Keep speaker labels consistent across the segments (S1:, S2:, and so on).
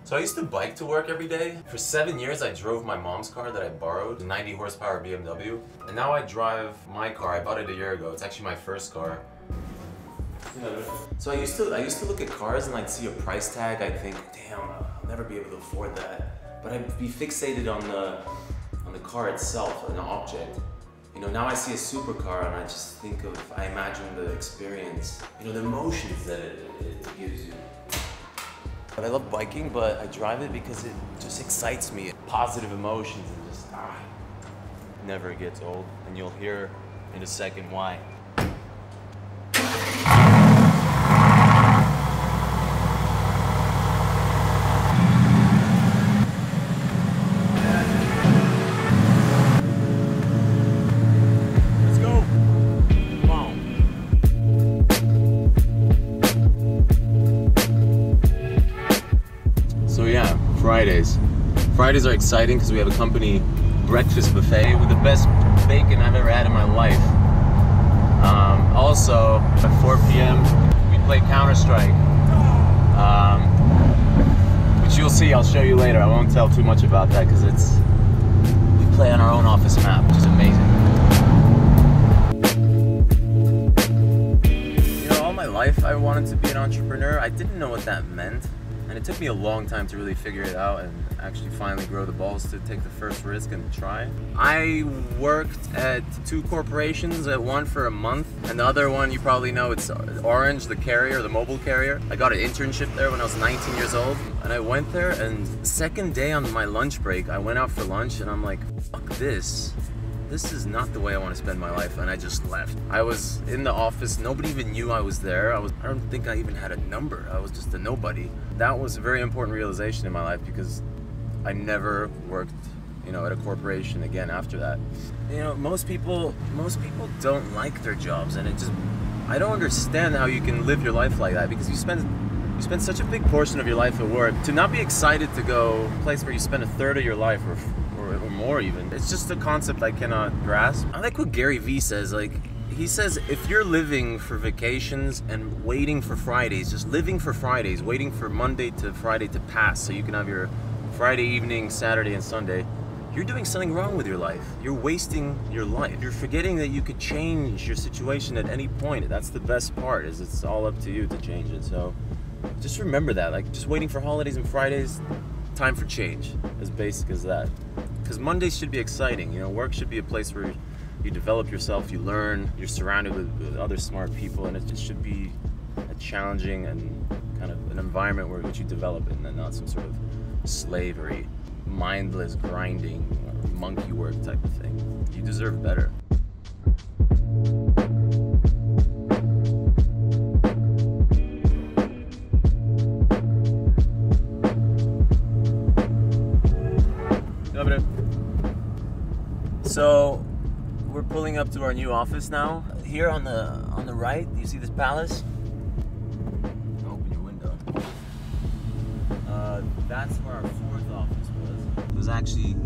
S1: So I used to bike to work every day. For 7 years I drove my mom's car that I borrowed, a 90 horsepower BMW. And now I drive my car. I bought it a year ago. It's actually my first car. So I used to look at cars and I'd see a price tag. I'd think, damn, I'll never be able to afford that. But I'd be fixated on the car itself, an object. You know, now I see a supercar and I just think of, I imagine the experience, you know, the emotions that it gives you. I love biking, but I drive it because it just excites me. Positive emotions and just, never gets old. And you'll hear in a second why. Fridays are exciting because we have a company breakfast buffet with the best bacon I've ever had in my life. Also, at 4 p.m. we play Counter-Strike, which you'll see, I'll show you later. I won't tell too much about that because we play on our own office map, which is amazing. You know, all my life I wanted to be an entrepreneur. I didn't know what that meant. And it took me a long time to really figure it out and actually finally grow the balls to take the first risk and try. I worked at 2 corporations, one for a month, and the other one you probably know, it's Orange, the carrier, the mobile carrier. I got an internship there when I was 19 years old, and I went there, and second day on my lunch break, I went out for lunch and I'm like, fuck this. This is not the way I want to spend my life, and I just left. I was in the office, nobody even knew I was there. I don't think I even had a number. I was just a nobody. That was a very important realization in my life because I never worked, you know, at a corporation again after that. You know, most people don't like their jobs, and I don't understand how you can live your life like that because you spend such a big portion of your life at work. To not be excited to go a place where you spend a third of your life or more even. It's just a concept I cannot grasp. I like what Gary Vee says. Like, he says, if you're living for vacations and waiting for Fridays, just living for Fridays, waiting for Monday to Friday to pass so you can have your Friday evening, Saturday and Sunday, you're doing something wrong with your life. You're wasting your life. You're forgetting that you could change your situation at any point. That's the best part, is it's all up to you to change it. So just remember that, like, just waiting for holidays and Fridays, time for change, as basic as that. Because Mondays should be exciting, you know, work should be a place where you develop yourself, you learn, you're surrounded with other smart people, and it just should be a challenging and kind of an environment where which you develop in, and not some sort of slavery, mindless grinding, or monkey work type of thing. You deserve better. So we're pulling up to our new office now. Here on the right, you see this palace? Open your window. That's where our 4th office was. It was actually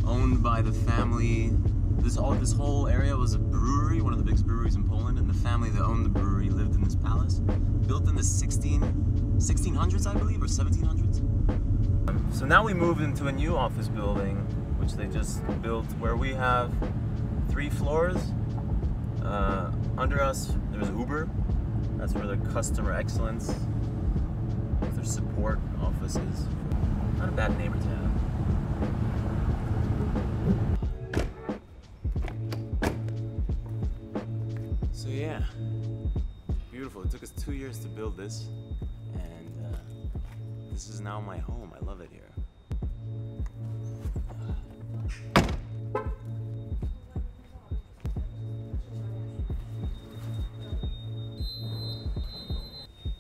S1: owned by the family. This whole area was a brewery, one of the biggest breweries in Poland, and the family that owned the brewery lived in this palace. Built in the 1600s, I believe, or 1700s. So now we moved into a new office building, which they just built, where we have 3 floors. Under us, there's Uber. That's where the customer excellence, their support office is. Not a bad neighbor to have. So yeah, beautiful. It took us 2 years to build this, and this is now my home. I love it here.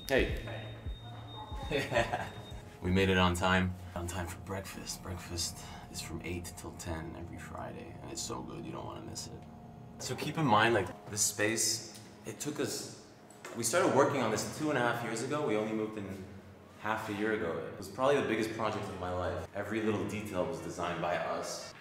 S1: Hey. We made it on time. On time for breakfast. Breakfast is from 8 till 10 every Friday, and it's so good, you don't want to miss it. So keep in mind, like, this space, it took us, we started working on this 2.5 years ago. We only moved in half a year ago. It was probably the biggest project of my life. Every little detail was designed by us.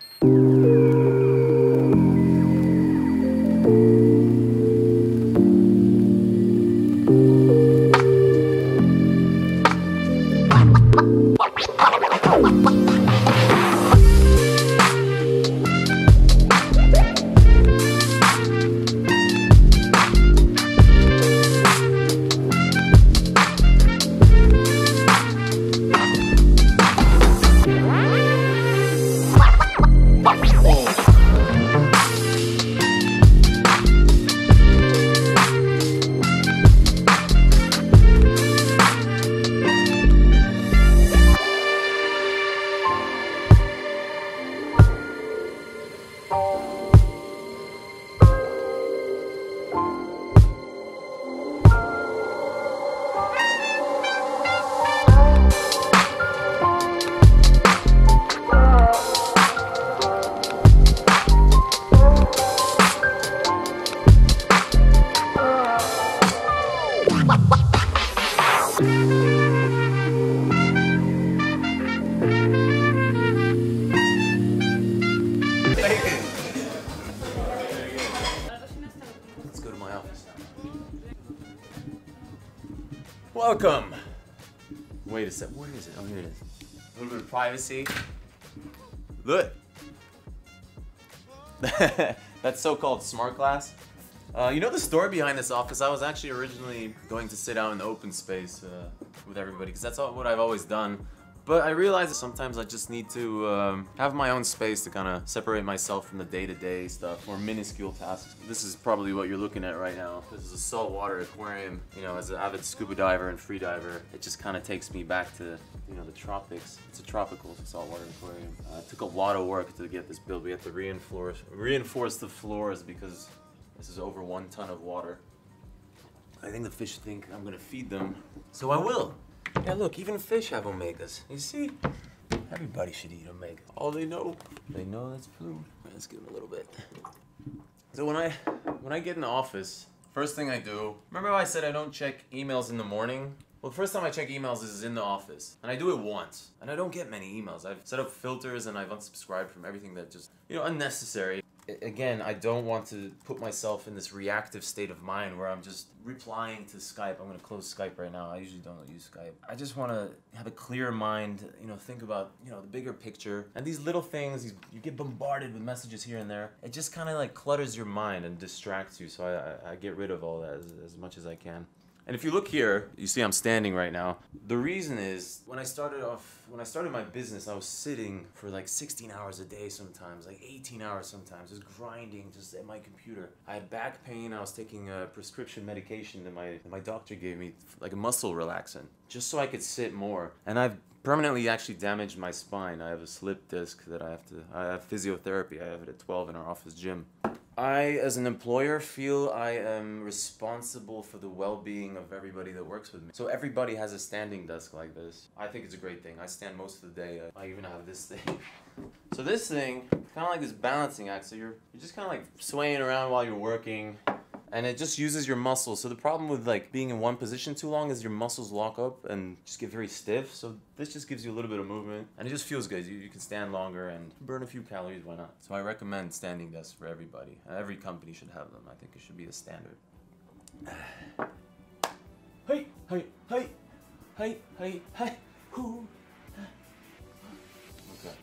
S1: Let's go to my office. Welcome! Wait a sec, where is it? Oh, here it is. A little bit of privacy. Look! That's so-called smart glass. You know the story behind this office? I was actually originally going to sit out in the open space with everybody, because that's what I've always done. But I realized that sometimes I just need to have my own space to kind of separate myself from the day-to-day stuff or minuscule tasks. This is probably what you're looking at right now. This is a saltwater aquarium. You know, as an avid scuba diver and free diver, it just kind of takes me back to, you know, the tropics. It's a tropical saltwater aquarium. It took a lot of work to get this built. We had to reinforce the floors because this is over 1 ton of water. I think the fish think I'm gonna feed them, so I will. Yeah, look, even fish have omegas. You see? Everybody should eat omega. All they know that's food. Let's give them a little bit. So when I get in the office, first thing I do, remember I said I don't check emails in the morning? Well, the first time I check emails is in the office. And I do it once. And I don't get many emails. I've set up filters and I've unsubscribed from everything that just, you know, unnecessary. Again, I don't want to put myself in this reactive state of mind where I'm just replying to Skype. I'm gonna close Skype right now. I usually don't use Skype. I just want to have a clear mind, you know, think about, you know, the bigger picture. And these little things, you get bombarded with messages here and there. It just kind of like clutters your mind and distracts you. So I get rid of all that as much as I can. And if you look here, you see I'm standing right now. The reason is, when I started my business, I was sitting for like 16 hours a day sometimes, like 18 hours sometimes, just grinding just at my computer. I had back pain, I was taking a prescription medication that my doctor gave me, like a muscle relaxant, just so I could sit more. And I've permanently actually damaged my spine. I have a slip disc that I have physiotherapy, I have it at 12 in our office gym. I, as an employer, feel I am responsible for the well-being of everybody that works with me. So everybody has a standing desk like this. I think it's a great thing. I stand most of the day. I even have this thing. So this thing, kind of like this balancing act. So you're just kind of like swaying around while you're working. And it just uses your muscles. So the problem with like being in one position too long is your muscles lock up and just get very stiff. So this just gives you a little bit of movement and it just feels good. You can stand longer and burn a few calories, why not? So I recommend standing desks for everybody. Every company should have them. I think it should be a standard. Hey, hey, hey, hey, hey, hey, whoo. Okay.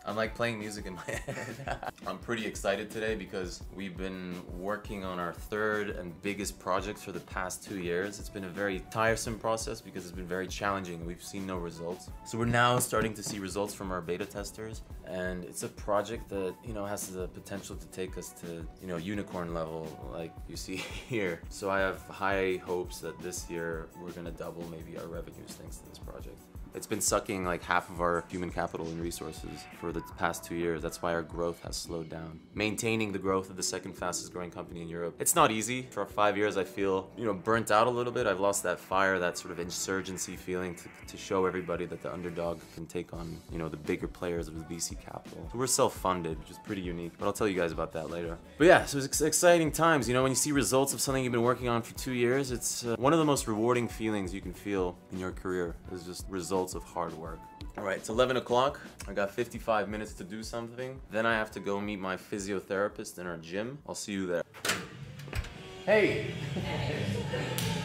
S1: I'm like playing music in my head. I'm pretty excited today because we've been working on our third and biggest project for the past 2 years. It's been a very tiresome process because it's been very challenging. We've seen no results. So we're now starting to see results from our beta testers. And it's a project that, you know, has the potential to take us to, you know, unicorn level like you see here. So I have high hopes that this year we're gonna double maybe our revenues thanks to this project. It's been sucking like half of our human capital and resources for the past 2 years. That's why our growth has slowed down. Maintaining the growth of the second fastest growing company in Europe. It's not easy. For 5 years, I feel, you know, burnt out a little bit. I've lost that fire, that sort of insurgency feeling to show everybody that the underdog can take on, you know, the bigger players with VC capital. So we're self-funded, which is pretty unique, but I'll tell you guys about that later. But yeah, so it's exciting times. You know, when you see results of something you've been working on for 2 years, it's one of the most rewarding feelings you can feel in your career is just results of hard work. All right, it's 11 o'clock. I got 55 minutes to do something. Then I have to go meet my physiotherapist in our gym. I'll see you there. Hey!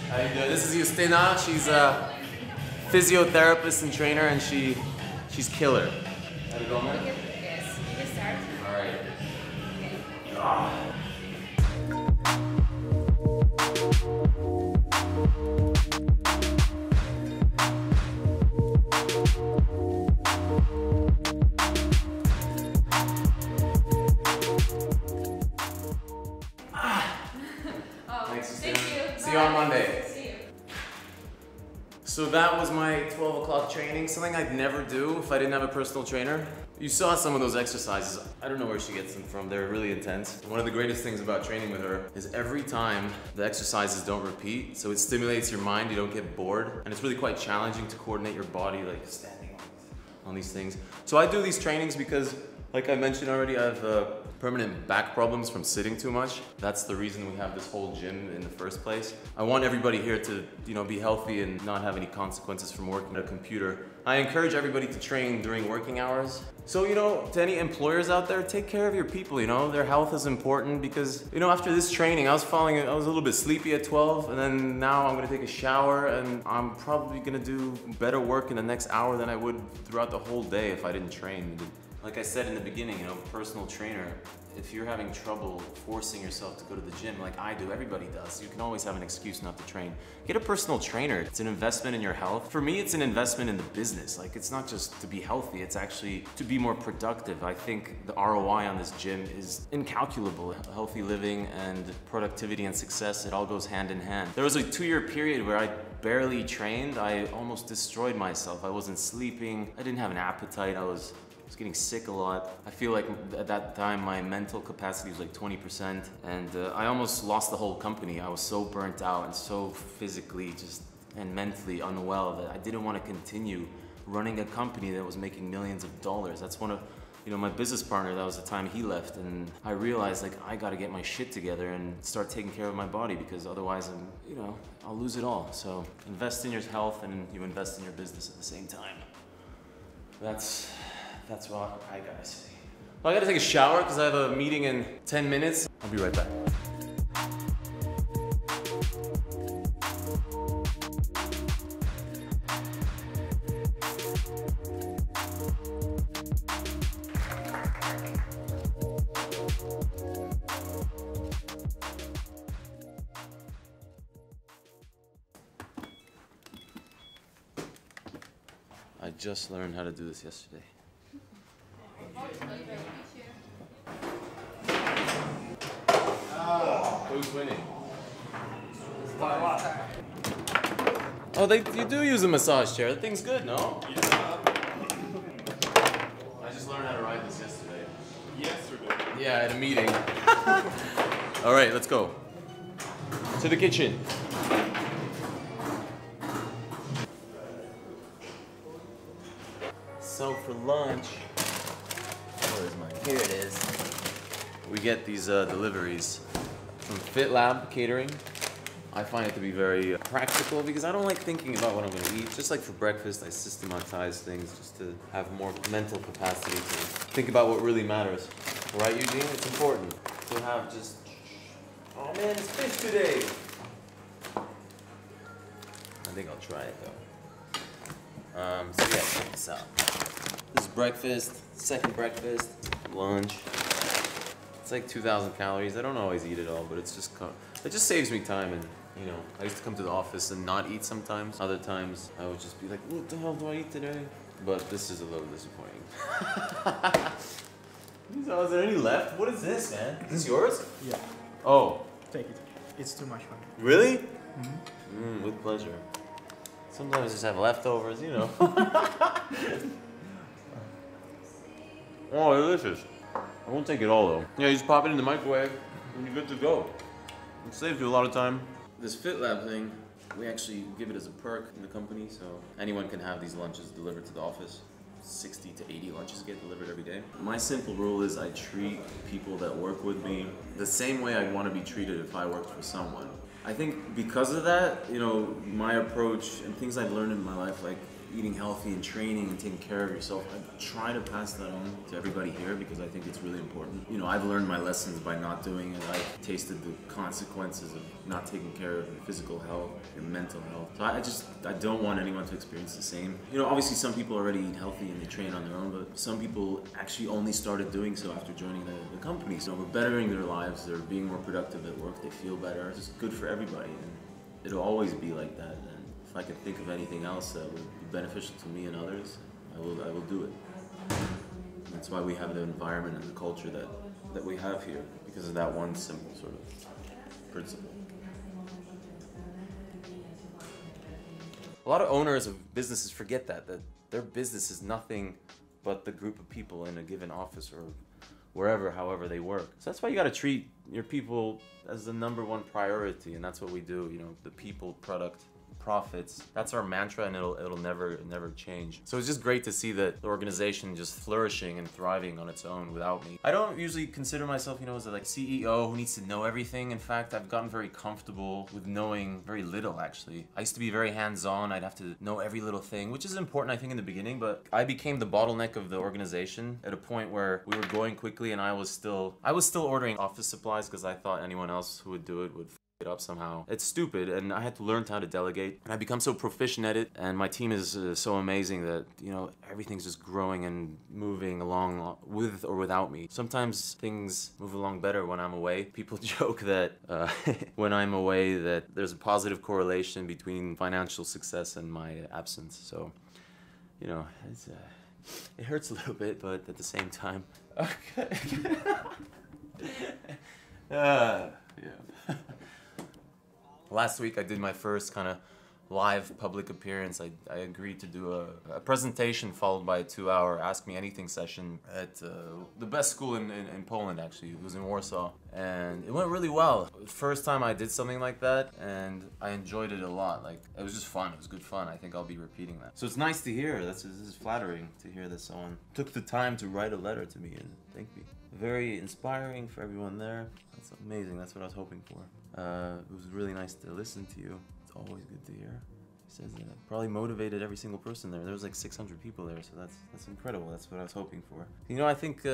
S1: How you doing? This is Justina. She's a physiotherapist and trainer, and she's killer. How you going, man?
S2: Yes, you can start.
S1: All right.
S2: Okay.
S1: Ah.
S2: Thank you.
S1: See you on Monday.
S2: See you.
S1: So that was my 12 o'clock training, something I'd never do if I didn't have a personal trainer. You saw some of those exercises. I don't know where she gets them from. They're really intense. One of the greatest things about training with her is every time the exercises don't repeat, so it stimulates your mind, you don't get bored, and it's really quite challenging to coordinate your body, like standing on these things. So I do these trainings because, like I mentioned already, I have permanent back problems from sitting too much. That's the reason we have this whole gym in the first place. I want everybody here to, be healthy and not have any consequences from working at a computer. I encourage everybody to train during working hours. So, to any employers out there, take care of your people, their health is important because, after this training, I was a little bit sleepy at 12, and then now I'm gonna take a shower, and I'm probably gonna do better work in the next hour than I would throughout the whole day if I didn't train. Like I said in the beginning, personal trainer, if you're having trouble forcing yourself to go to the gym like I do, everybody does, you can always have an excuse not to train. Get a personal trainer. It's an investment in your health. For me, it's an investment in the business. Like, it's not just to be healthy, it's actually to be more productive. I think the ROI on this gym is incalculable. Healthy living and productivity and success, it all goes hand in hand. There was a 2-year period where I barely trained. I almost destroyed myself. I wasn't sleeping. I didn't have an appetite. I was getting sick a lot. I feel like at that time my mental capacity was like 20%, and I almost lost the whole company. I was so burnt out and so physically and mentally unwell that I didn't want to continue running a company that was making millions of dollars. That's one of my business partner, that was the time he left, and I realized like I gotta get my shit together and start taking care of my body, because otherwise I'll lose it all. So invest in your health and you invest in your business at the same time. That's what I gotta say. Well, I gotta take a shower because I have a meeting in 10 minutes. I'll be right back. I just learned how to do this yesterday. Who's winning? Oh, you do use a massage chair. That thing's good, no? Yeah. I just learned how to ride this yesterday. Yesterday? Yeah, at a meeting. All right, let's go. To the kitchen. So for lunch, where's mine? Here it is. We get these deliveries from FitLab Catering. I find it to be very practical because I don't like thinking about what I'm going to eat. Just like for breakfast, I systematize things just to have more mental capacity to think about what really matters. Right, Eugene? It's important to have just... Oh man, it's fish today! I think I'll try it though. So yeah, check this out. This is breakfast, second breakfast, lunch. It's like 2,000 calories. I don't always eat it all, but it just saves me time. And I used to come to the office and not eat sometimes. Other times I would just be like, what the hell do I eat today? But this is a little disappointing. So, is there any left? What is this, man? Is this yours?
S3: Yeah.
S1: Oh.
S3: Take it. It's too much fun.
S1: Really? With pleasure. Sometimes I just have leftovers, Oh, delicious. I won't take it all though. Yeah, you just pop it in the microwave and you're good to go. It saves you a lot of time. This FitLab thing, we actually give it as a perk in the company, so anyone can have these lunches delivered to the office. 60 to 80 lunches get delivered every day. My simple rule is I treat people that work with me the same way I'd want to be treated if I worked for someone. I think because of that, my approach and things I've learned in my life, like eating healthy and training and taking care of yourself. I try to pass that on to everybody here because I think it's really important. You know, I've learned my lessons by not doing it. I've tasted the consequences of not taking care of your physical health, your mental health. So I don't want anyone to experience the same. You know, obviously some people already eat healthy and they train on their own, but some people actually only started doing so after joining the company. So we're bettering their lives, they're being more productive at work, they feel better. It's just good for everybody, and it'll always be like that. And if I could think of anything else that would be beneficial to me and others, I will do it. That's why we have the environment and the culture that we have here, because of that one simple sort of principle. A lot of owners of businesses forget that their business is nothing but the group of people in a given office or wherever, however they work. So that's why you got to treat your people as the #1 priority, and that's what we do. You know, the people, product, profits. That's our mantra, and it'll never change. So it's just great to see that the organization just flourishing and thriving on its own without me. I don't usually consider myself, you know, as a like CEO who needs to know everything. In fact, I've gotten very comfortable with knowing very little, actually. I used to be very hands-on. I'd have to know every little thing, which is important, I think, in the beginning, but I became the bottleneck of the organization at a point where we were going quickly and I was still ordering office supplies because I thought anyone else who would do it would it up somehow. It's stupid, and I had to learn how to delegate, and I become so proficient at it, and my team is so amazing that, you know, everything's just growing and moving along with or without me. Sometimes things move along better when I'm away. People joke that when I'm away that there's a positive correlation between financial success and my absence. So, you know, it hurts a little bit, but at the same time, okay. Yeah. Last week I did my first kind of live public appearance. I agreed to do a presentation followed by a 2-hour Ask Me Anything session at the best school in Poland, actually. It was in Warsaw, and it went really well. First time I did something like that, and I enjoyed it a lot. Like, it was just fun. It was good fun. I think I'll be repeating that. So it's nice to hear. This is flattering to hear that someone took the time to write a letter to me and thank me. Very inspiring for everyone there. That's amazing. That's what I was hoping for. It was really nice to listen to you. It's always good to hear. He says that probably motivated every single person there. There was like 600 people there, so that's incredible. That's what I was hoping for. You know, I think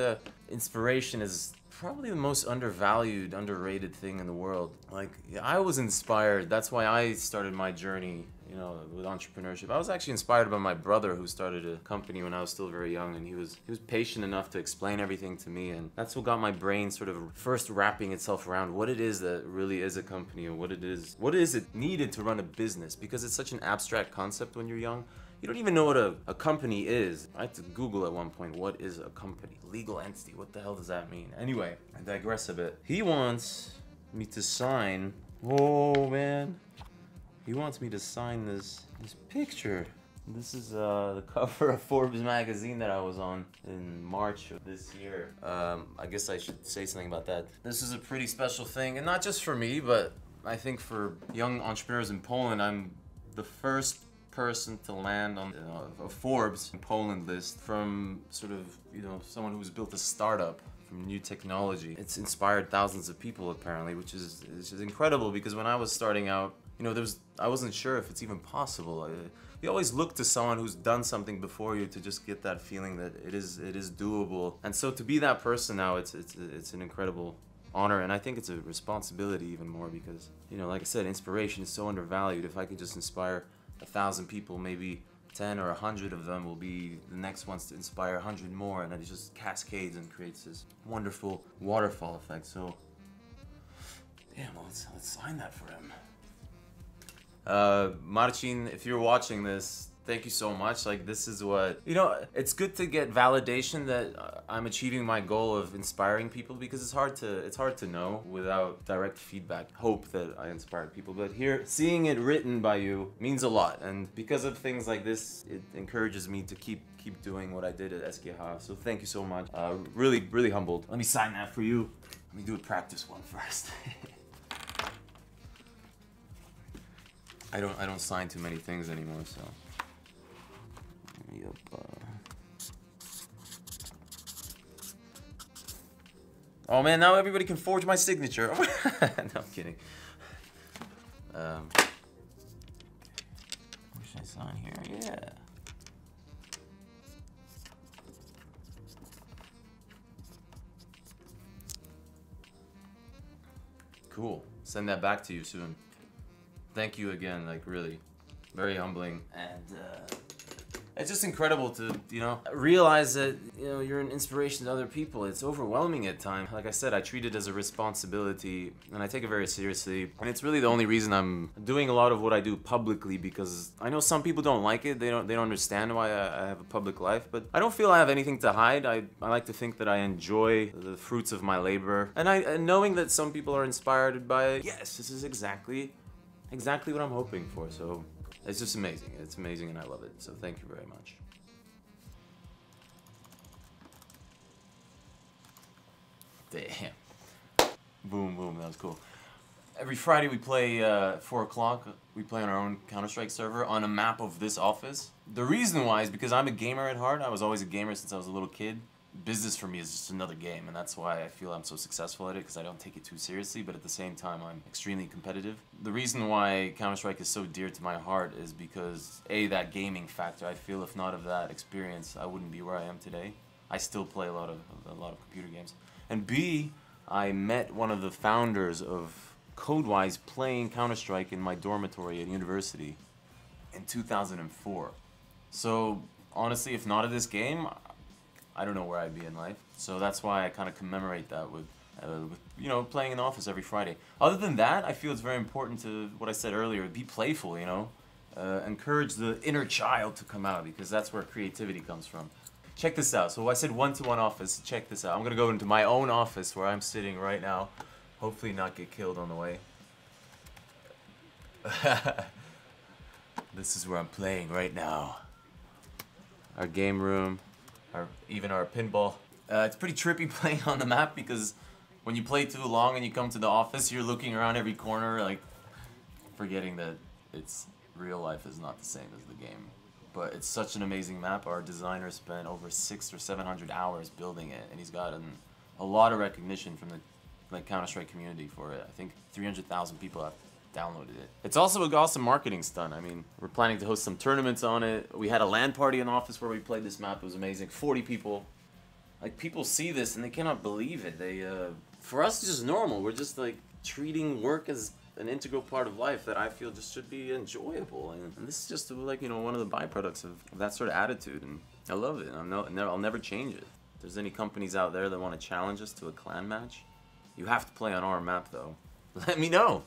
S1: inspiration is probably the most undervalued, underrated thing in the world. Like, I was inspired. That's why I started my journey, you know, with entrepreneurship. I was actually inspired by my brother, who started a company when I was still very young, and he was patient enough to explain everything to me, and that's what got my brain sort of first wrapping itself around what it is that really is a company, and what is it needed to run a business, because it's such an abstract concept when you're young. You don't even know what a company is. I had to Google at one point, what is a company? Legal entity, what the hell does that mean? Anyway, I digress a bit. He wants me to sign, oh man. He wants me to sign this picture. This is the cover of Forbes magazine that I was on in March of this year. I guess I should say something about that. This is a pretty special thing, and not just for me, but I think for young entrepreneurs in Poland. I'm the first person to land on a Forbes in Poland list from sort of, you know, someone who's built a startup from new technology. It's inspired thousands of people apparently, which is incredible, because when I was starting out, you know, I wasn't sure if it's even possible. You always look to someone who's done something before you to just get that feeling that it is doable. And so to be that person now, it's an incredible honor, and I think it's a responsibility even more, because, you know, like I said, inspiration is so undervalued. If I could just inspire 1,000 people, maybe 10 or 100 of them will be the next ones to inspire 100 more, and it just cascades and creates this wonderful waterfall effect. So, damn, well, let's sign that for him. Marcin, if you're watching this, thank you so much. Like, this is what, you know, it's good to get validation that I'm achieving my goal of inspiring people, because it's hard to know without direct feedback. Hope that I inspired people, but here, seeing it written by you means a lot, and because of things like this, it encourages me to keep doing what I did at Chcę. So thank you so much. Really humbled. Let me sign that for you. Let me do a practice one first. I don't sign too many things anymore, so. Yep. Oh man, now everybody can forge my signature. No, I'm kidding. Where should I sign here? Yeah. Cool. Send that back to you soon. Thank you again, like really. Very humbling. And it's just incredible to, you know, realize that, you know, you're an inspiration to other people. It's overwhelming at times. Like I said, I treat it as a responsibility and I take it very seriously. And it's really the only reason I'm doing a lot of what I do publicly, because I know some people don't like it. They don't understand why I have a public life, but I don't feel I have anything to hide. I like to think that I enjoy the fruits of my labor. And knowing that some people are inspired by it, yes, this is exactly what I'm hoping for. So it's just amazing. It's amazing and I love it. So thank you very much. Damn. Boom, boom, that was cool. Every Friday we play 4 o'clock. We play on our own Counter-Strike server on a map of this office. The reason why is because I'm a gamer at heart. I was always a gamer since I was a little kid. Business for me is just another game, and that's why I feel I'm so successful at it, because I don't take it too seriously, but at the same time I'm extremely competitive. The reason why Counter-Strike is so dear to my heart is because A, that gaming factor. I feel if not of that experience, I wouldn't be where I am today. I still play a lot of computer games. And B, I met one of the founders of Codewise playing Counter-Strike in my dormitory at university in 2004. So honestly, if not of this game, I don't know where I'd be in life. So that's why I kind of commemorate that with you know, playing in the office every Friday. Other than that, I feel it's very important to, what I said earlier, be playful, you know? Encourage the inner child to come out, because that's where creativity comes from. Check this out. So I said 1-to-1 office. Check this out. I'm gonna go into my own office where I'm sitting right now. Hopefully not get killed on the way. This is where I'm playing right now. Our game room. Even our pinball. It's pretty trippy playing on the map, because when you play too long and you come to the office, you're looking around every corner, like forgetting that real life is not the same as the game. But it's such an amazing map. Our designer spent over 600 or 700 hours building it, and he's gotten a lot of recognition from the Counter-Strike community for it. I think 300,000 people have downloaded it. It's also an awesome marketing stunt. I mean, we're planning to host some tournaments on it. We had a LAN party in the office where we played this map. It was amazing. 40 people. Like, people see this and they cannot believe it. For us, it's just normal. We're just like treating work as an integral part of life that I feel just should be enjoyable. And this is just like, you know, one of the byproducts of that sort of attitude. And I love it. I'll never change it. If there's any companies out there that want to challenge us to a clan match, you have to play on our map though. Let me know.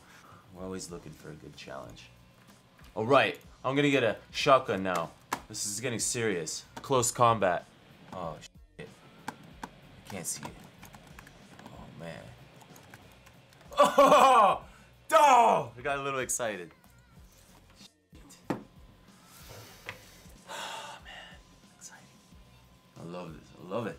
S1: We're always looking for a good challenge. Alright, I'm gonna get a shotgun now. This is getting serious. Close combat. Oh, shit. I can't see it. Oh, man. Oh! Oh! I got a little excited. Shit. Oh, man. Exciting. I love this. I love it.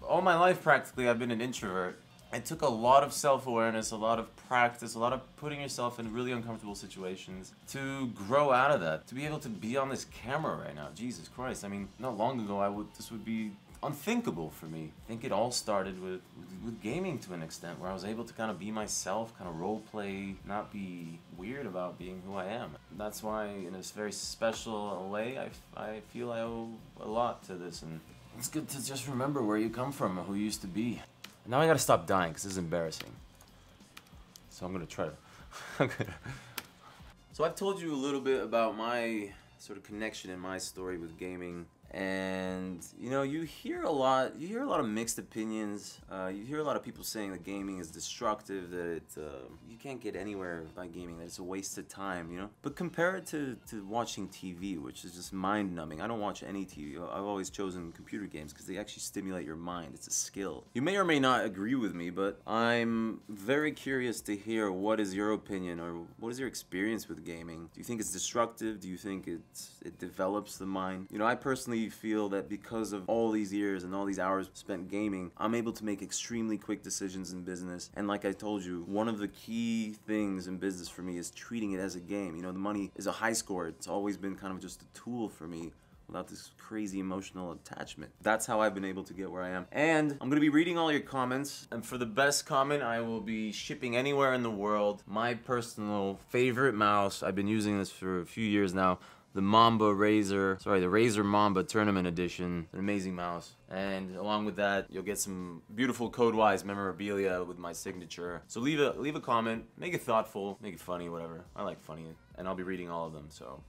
S1: All my life, practically, I've been an introvert. It took a lot of self-awareness, a lot of practice, a lot of putting yourself in really uncomfortable situations to grow out of that, to be able to be on this camera right now. Jesus Christ, I mean, not long ago this would be unthinkable for me. I think it all started with gaming to an extent, where I was able to kind of be myself, kind of role play, not be weird about being who I am. That's why, in a very special way, I feel I owe a lot to this, and it's good to just remember where you come from and who you used to be. Now I gotta stop dying because this is embarrassing. So I'm gonna try to. So I've told you a little bit about my sort of connection and my story with gaming. And you know, you hear a lot of mixed opinions. You hear a lot of people saying that gaming is destructive, that you can't get anywhere by gaming, that it's a waste of time, you know. But compare it to watching TV, which is just mind-numbing. I don't watch any TV. I've always chosen computer games because they actually stimulate your mind. It's a skill. You may or may not agree with me, but I'm very curious to hear what is your opinion, or what is your experience with gaming. Do you think it's destructive? Do you think it develops the mind? You know, I personally feel that because of all these years and all these hours spent gaming, I'm able to make extremely quick decisions in business. And like I told you, one of the key things in business for me is treating it as a game. You know, the money is a high score. It's always been kind of just a tool for me, without this crazy emotional attachment. That's how I've been able to get where I am. And I'm gonna be reading all your comments, and for the best comment, I will be shipping anywhere in the world my personal favorite mouse. I've been using this for a few years now. the Razor Mamba Tournament Edition, an amazing mouse. And along with that, you'll get some beautiful Codewise memorabilia with my signature. So leave a comment, make it thoughtful, make it funny, whatever. I like funny, and I'll be reading all of them. So,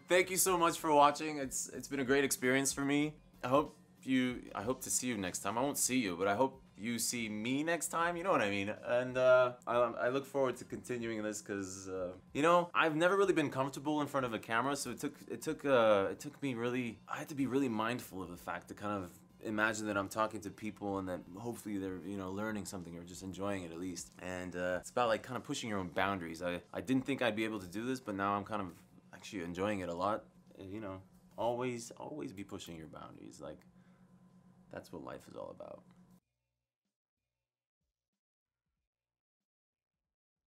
S1: thank you so much for watching. It's been a great experience for me. I hope to see you next time. I won't see you, but I hope you see me next time, you know what I mean? And I look forward to continuing this because you know, I've never really been comfortable in front of a camera, so it took me really, I had to be really mindful of the fact to kind of imagine that I'm talking to people and that hopefully they're, you know, learning something or just enjoying it at least. And it's about like kind of pushing your own boundaries. I didn't think I'd be able to do this, but now I'm kind of actually enjoying it a lot. And, you know, always be pushing your boundaries. Like, that's what life is all about.